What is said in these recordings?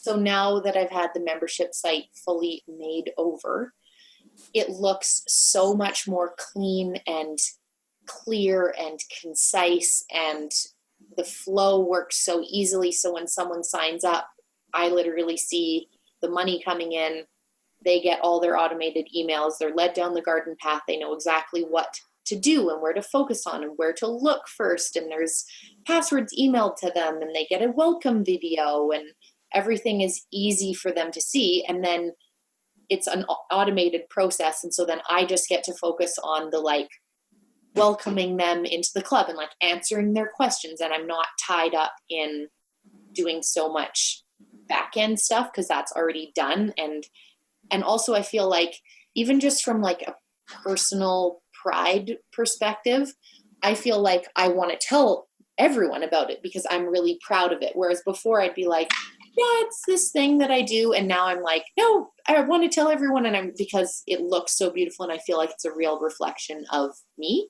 So now that I've had the membership site fully made over, it looks so much more clean and clear and concise, and the flow works so easily. So when someone signs up, I literally see the money coming in. They get all their automated emails. They're led down the garden path. They know exactly what to do and where to focus on and where to look first. And there's passwords emailed to them, and they get a welcome video, and everything is easy for them to see. And then it's an automated process. And so then I just get to focus on the welcoming them into the club and answering their questions. And I'm not tied up in doing so much back end stuff because that's already done. And also I feel like even just from a personal pride perspective, I feel like I want to tell everyone about it because I'm really proud of it. Whereas before I'd be like, yeah, it's this thing that I do. And now I'm like, no, I want to tell everyone. And because it looks so beautiful and I feel like it's a real reflection of me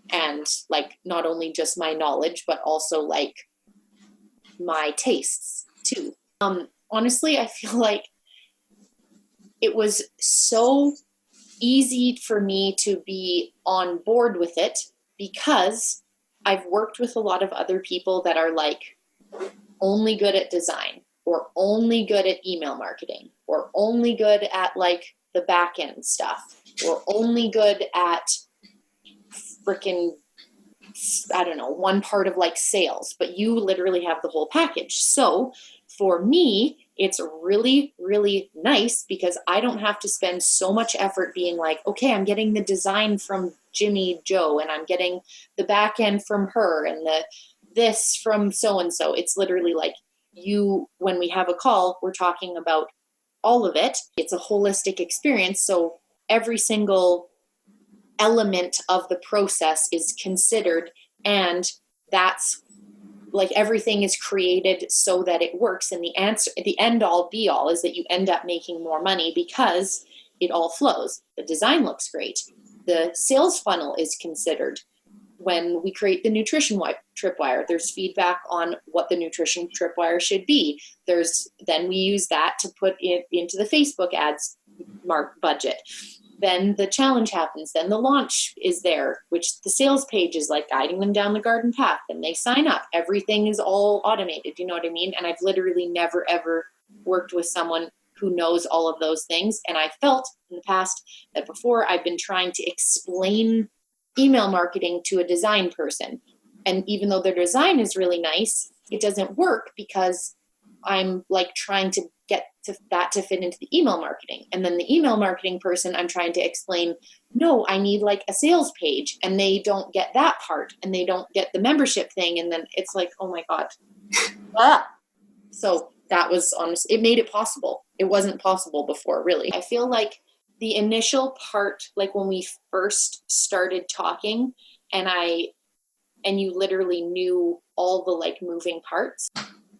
and not only just my knowledge, but also my tastes too. Honestly, I feel like it was so easy for me to be on board with it because I've worked with a lot of other people that are only good at design or only good at email marketing or only good at the back end stuff or only good at freaking, I don't know, one part of sales, but you literally have the whole package. So for me, it's really, really nice because I don't have to spend so much effort being okay, I'm getting the design from Jimmy Joe and I'm getting the back end from her and this from so-and-so. It's literally when we have a call, we're talking about all of it. It's a holistic experience. So every single element of the process is considered, and that's everything is created so that it works. And the end all be all is that you end up making more money because it all flows. The design looks great. The sales funnel is considered. When we create the nutrition tripwire, there's feedback on what the nutrition tripwire should be. Then we use that to put it into the Facebook ads budget. Then the challenge happens. Then the launch is there, which the sales page is guiding them down the garden path. And they sign up. Everything is all automated. You know what I mean? And I've literally never, ever worked with someone who knows all of those things. And I felt in the past that before I've been trying to explain email marketing to a design person. And even though their design is really nice, it doesn't work because I'm trying to get that to fit into the email marketing. And then the email marketing person, I'm trying to explain, no, I need a sales page, and they don't get that part and they don't get the membership thing. And then it's oh my God. So that was honestly, it made it possible. It wasn't possible before, really. I feel the initial part, when we first started talking and you literally knew all the moving parts,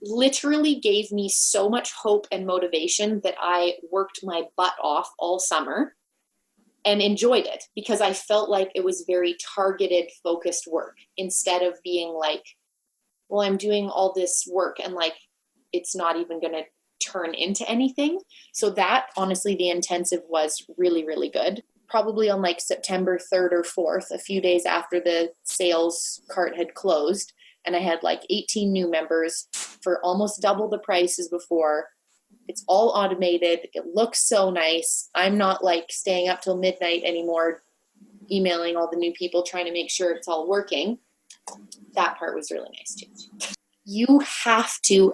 literally gave me so much hope and motivation that I worked my butt off all summer and enjoyed it because I felt like it was very targeted, focused work instead of being well, I'm doing all this work and it's not even going to turn into anything. So that, honestly, the intensive was really, really good. Probably on September 3rd or 4th, a few days after the sales cart had closed, and I had 18 new members for almost double the price as before. It's all automated. It looks so nice. I'm not staying up till midnight anymore, emailing all the new people, trying to make sure it's all working. That part was really nice too. You have to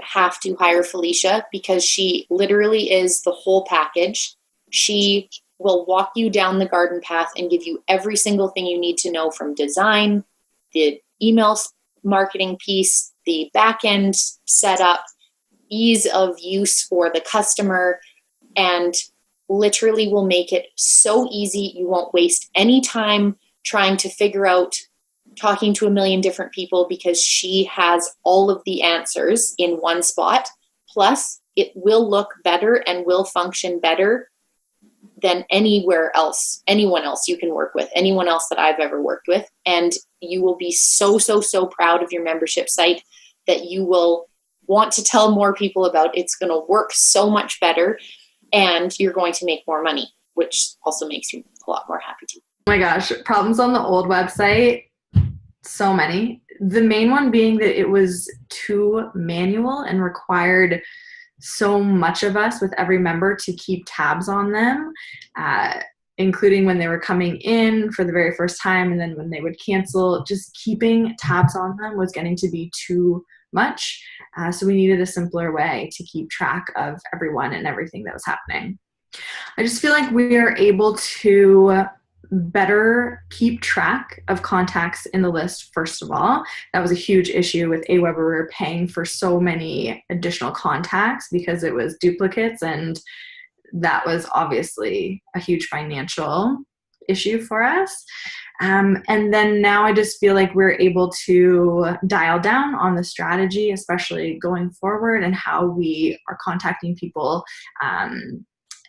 hire Felicia because she literally is the whole package. She will walk you down the garden path and give you every single thing you need to know from design, the email marketing piece, the back end setup, ease of use for the customer, and literally will make it so easy. You won't waste any time trying to figure out talking to a million different people because she has all of the answers in one spot. Plus, it will look better and will function better than anyone else you can work with, anyone else that I've ever worked with. And you will be so, so, so proud of your membership site that you will want to tell more people about. It's going to work so much better, and you're going to make more money, which also makes you a lot more happy too. Oh my gosh, problems on the old website, so many. The main one being that it was too manual and required so much of us with every member to keep tabs on them, including when they were coming in for the very first time and then when they would cancel. Just keeping tabs on them was getting to be too much. So we needed a simpler way to keep track of everyone and everything that was happening. I just feel like we are able to better keep track of contacts in the list. First of all, that was a huge issue with Aweber. We were paying for so many additional contacts because it was duplicates, and that was obviously a huge financial issue for us. And then now I just feel like we're able to dial down on the strategy, especially going forward, and how we are contacting people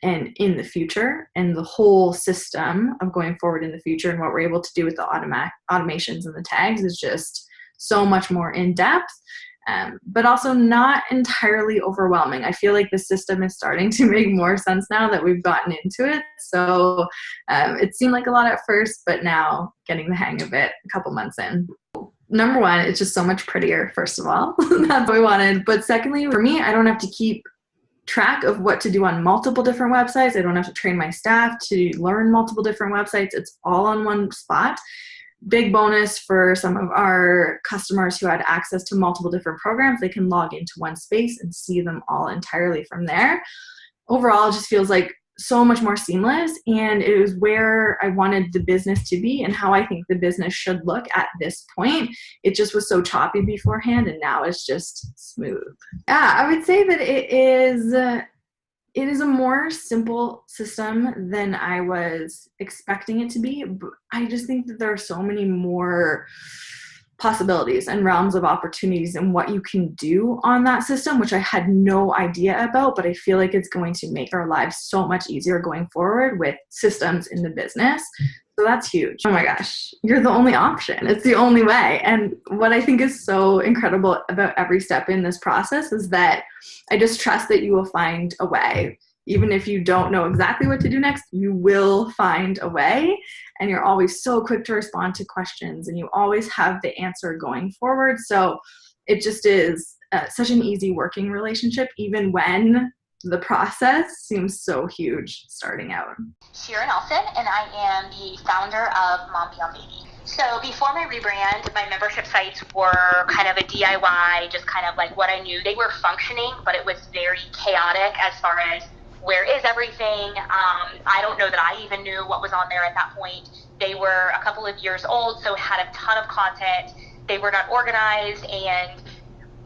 and in the future, and the whole system of going forward in the future, and what we're able to do with the automations and the tags is just so much more in depth, but also not entirely overwhelming. I feel like the system is starting to make more sense now that we've gotten into it. So it seemed like a lot at first, but now getting the hang of it a couple months in. Number one, it's just so much prettier, first of all. That's what we wanted. But secondly, for me, I don't have to keep track of what to do on multiple different websites. I don't have to train my staff to learn multiple different websites. It's all on one spot. Big bonus for some of our customers who had access to multiple different programs. They can log into one space and see them all entirely from there. Overall, it just feels like so much more seamless, and it was where I wanted the business to be and how I think the business should look at this point. It just was so choppy beforehand, and now it's just smooth. Yeah, I would say that it is a more simple system than I was expecting it to be. But I just think that there are so many more possibilities and realms of opportunities and what you can do on that system, which I had no idea about, but I feel like it's going to make our lives so much easier going forward with systems in the business. So that's huge. Oh my gosh, you're the only option. It's the only way. And what I think is so incredible about every step in this process is that I just trust that you will find a way. Even if you don't know exactly what to do next, you will find a way. And you're always so quick to respond to questions, and you always have the answer going forward. So it just is such an easy working relationship, even when the process seems so huge starting out. Shira Nelson, and I am the founder of Mom Beyond Baby. So before my rebrand, my membership sites were kind of a DIY, just kind of like what I knew. They were functioning, but it was very chaotic as far as where is everything. I don't know that I even knew what was on there at that point. They were a couple of years old, so had a ton of content. They were not organized, and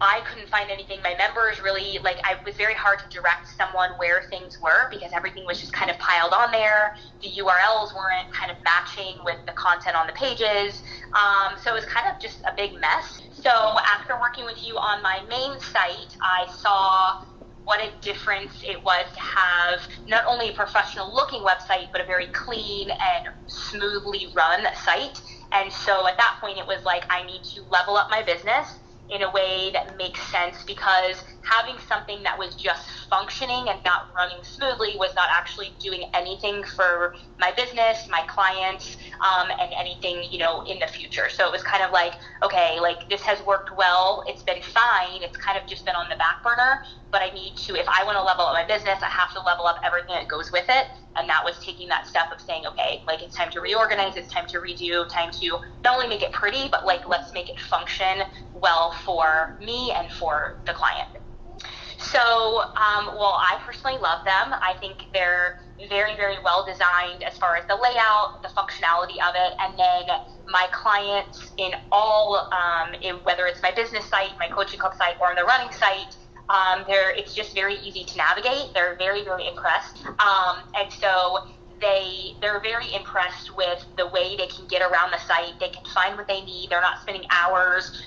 I couldn't find anything. My members really, it was very hard to direct someone where things were because everything was just kind of piled on there. The URLs weren't kind of matching with the content on the pages. So it was kind of just a big mess. So after working with you on my main site, I saw what a difference it was to have not only a professional looking website, but a very clean and smoothly run site. And so at that point, it was like, I need to level up my business in a way that makes sense, because having something that was just functioning and not running smoothly was not actually doing anything for my business, my clients, and anything, in the future. So it was kind of like, okay, this has worked well. It's been fine. It's kind of just been on the back burner, but I need to, if I want to level up my business, I have to level up everything that goes with it. And that was taking that step of saying, okay, it's time to reorganize, it's time to redo, time to not only make it pretty, but let's make it function well for me and for the client. So, I personally love them. I think they're very, very well designed as far as the layout, the functionality of it, and then my clients in all, whether it's my business site, my coaching club site, or the running site, it's just very easy to navigate. They're very, very impressed. And so they're very impressed with the way they can get around the site. They can find what they need. They're not spending hours,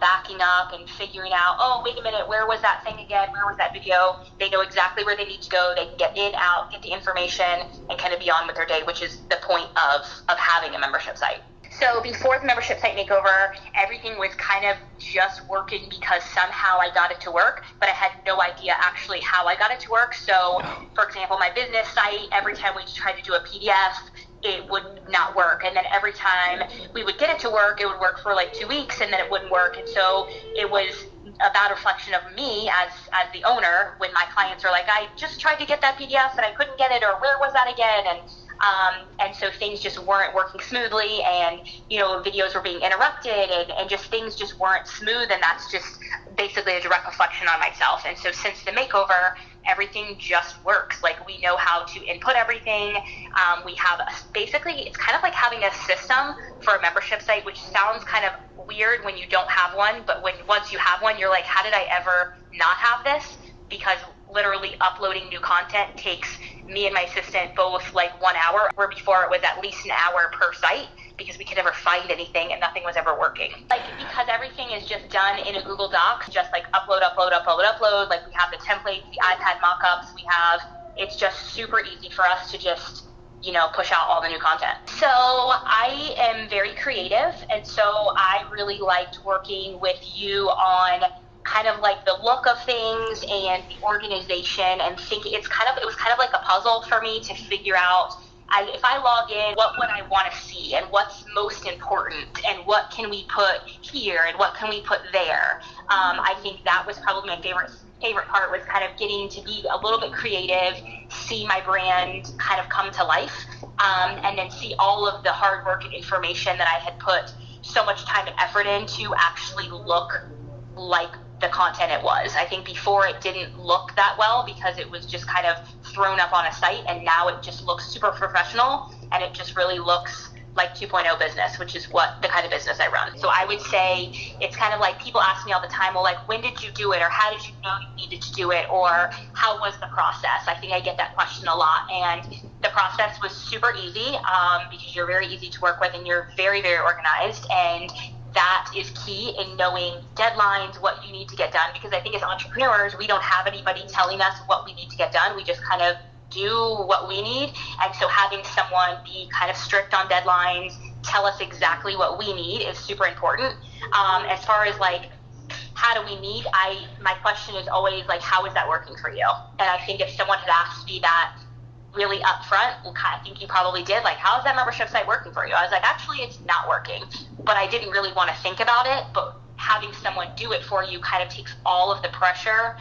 backing up and figuring out, oh, wait a minute, where was that thing again? Where was that video? They know exactly where they need to go. They can get in, out, get the information, and kind of be on with their day, which is the point of having a membership site. So before the membership site makeover, everything was kind of just working because somehow I got it to work, but I had no idea actually how I got it to work. So, for example, my business site, every time we tried to do a PDF, it would not work. And then every time we would get it to work, it would work for like 2 weeks, and then it wouldn't work. And so it was a bad reflection of me as the owner when my clients are like, I just tried to get that PDF and I couldn't get it, or where was that again? And so things just weren't working smoothly, and, videos were being interrupted, and just things just weren't smooth, and that's just basically a direct reflection on myself. And so since the makeover, everything just works. Like, we know how to input everything. We have basically, it's kind of like having a system for a membership site, which sounds kind of weird when you don't have one, but once you have one, you're like, how did I ever not have this? Because literally uploading new content takes me and my assistant both like 1 hour, where before it was at least an hour per site, because we could never find anything and nothing was ever working. Like, because everything is just done in a Google Docs, just like upload. Like, we have the templates, the iPad mock-ups, it's just super easy for us to just, push out all the new content. So I am very creative, and so I really liked working with you on kind of like the look of things and the organization, and it was kind of like a puzzle for me to figure out, if I log in, what would I want to see, and what's most important, and what can we put here, and what can we put there. I think that was probably my favorite part, was kind of getting to be a little bit creative, see my brand kind of come to life, and then see all of the hard work and information that I had put so much time and effort in to actually look like the content it was. I think before it didn't look that well because it was just kind of thrown up on a site, and now it just looks super professional, and it just really looks like 2.0 business, which is what the kind of business I run. So I would say it's kind of like, people ask me all the time, well, like, when did you do it, or how did you know you needed to do it, or how was the process? I think I get that question a lot, and the process was super easy, because you're very easy to work with, and you're very, very organized, and that is key in knowing deadlines, what you need to get done, because I think as entrepreneurs, we don't have anybody telling us what we need to get done. We just kind of do what we need. And so having someone be kind of strict on deadlines, tell us exactly what we need, is super important. As far as like, how do we meet? My question is always like, how is that working for you? And I think if someone had asked me that really upfront, I think you probably did, like, how is that membership site working for you? I was like, actually, it's not working, but I didn't really want to think about it. But having someone do it for you kind of takes all of the pressure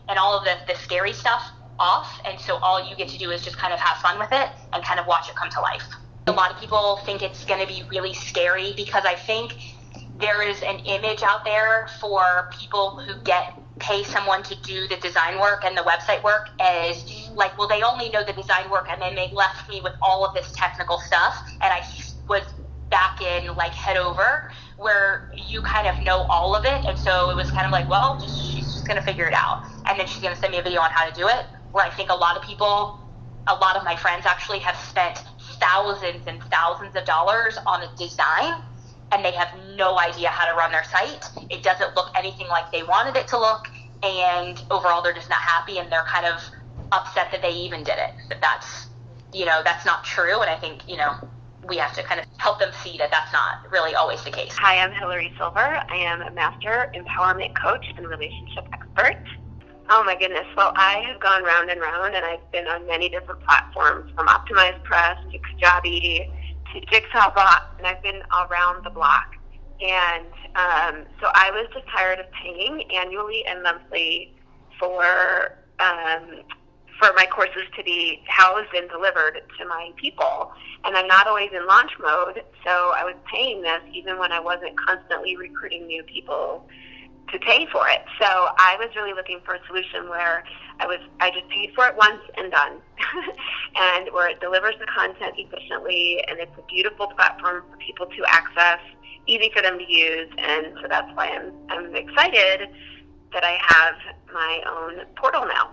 and all of the scary stuff off, and so all you get to do is just kind of have fun with it and kind of watch it come to life. A lot of people think it's going to be really scary, because I think there is an image out there for people who pay someone to do the design work and the website work as like, well, they only know the design work, and then they left me with all of this technical stuff, and I was back in like head over, where you kind of know all of it. And so it was kind of like, well, she's just going to figure it out, and then she's going to send me a video on how to do it. Where I think a lot of my friends actually have spent thousands and thousands of dollars on a design, and they have no idea how to run their site. It doesn't look anything like they wanted it to look, and overall they're just not happy, and they're kind of upset that they even did it. But that's not true, and I think, we have to kind of help them see that that's not really always the case. Hi, I'm Hillary Silver. I am a master empowerment coach and relationship expert. Oh my goodness. Well, I have gone round and round, and I've been on many different platforms, from Optimized Press to Kajabi to Jigsaw Bot, and I've been around the block. And so I was just tired of paying annually and monthly for my courses to be housed and delivered to my people. And I'm not always in launch mode, so I was paying this even when I wasn't constantly recruiting new people to pay for it. So I was really looking for a solution where I just paid for it once and done, and where it delivers the content efficiently, and it's a beautiful platform for people to access, easy for them to use. And so that's why I'm excited that I have my own portal now.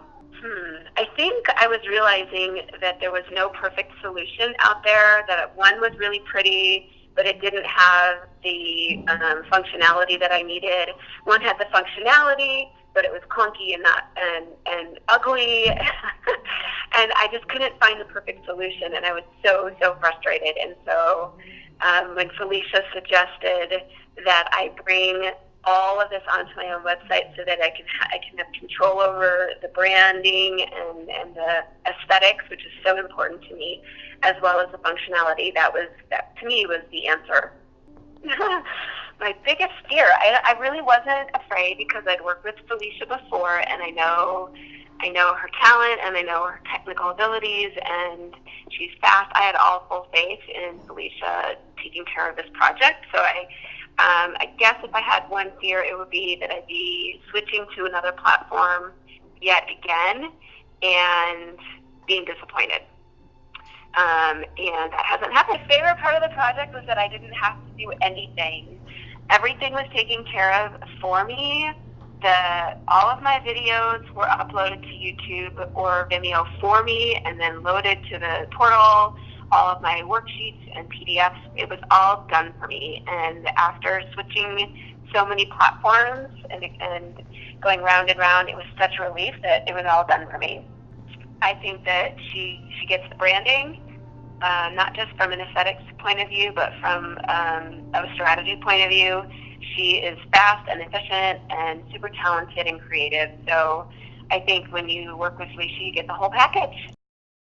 I think I was realizing that there was no perfect solution out there, that one was really pretty, but it didn't have the functionality that I needed. One had the functionality, but it was clunky and ugly, and I just couldn't find the perfect solution, and I was so frustrated. And so when Felicia suggested that I bring all of this onto my own website so that I can have control over the branding and the aesthetics, which is so important to me, as well as the functionality. That to me was the answer. My biggest fear, I really wasn't afraid because I'd worked with Felicia before, and I know her talent and I know her technical abilities, and she's fast. I had all full faith in Felicia taking care of this project. So I guess if I had one fear, it would be that I'd be switching to another platform yet again and being disappointed. And that hasn't happened. My favorite part of the project was that I didn't have to do anything. Everything was taken care of for me. All of my videos were uploaded to YouTube or Vimeo for me and then loaded to the portal. All of my worksheets and PDFs, it was all done for me. And after switching so many platforms and going round and round, it was such a relief that it was all done for me. I think that she gets the branding, not just from an aesthetics point of view, but from a strategy point of view. She is fast and efficient and super talented and creative. So I think when you work with Felicia, you get the whole package.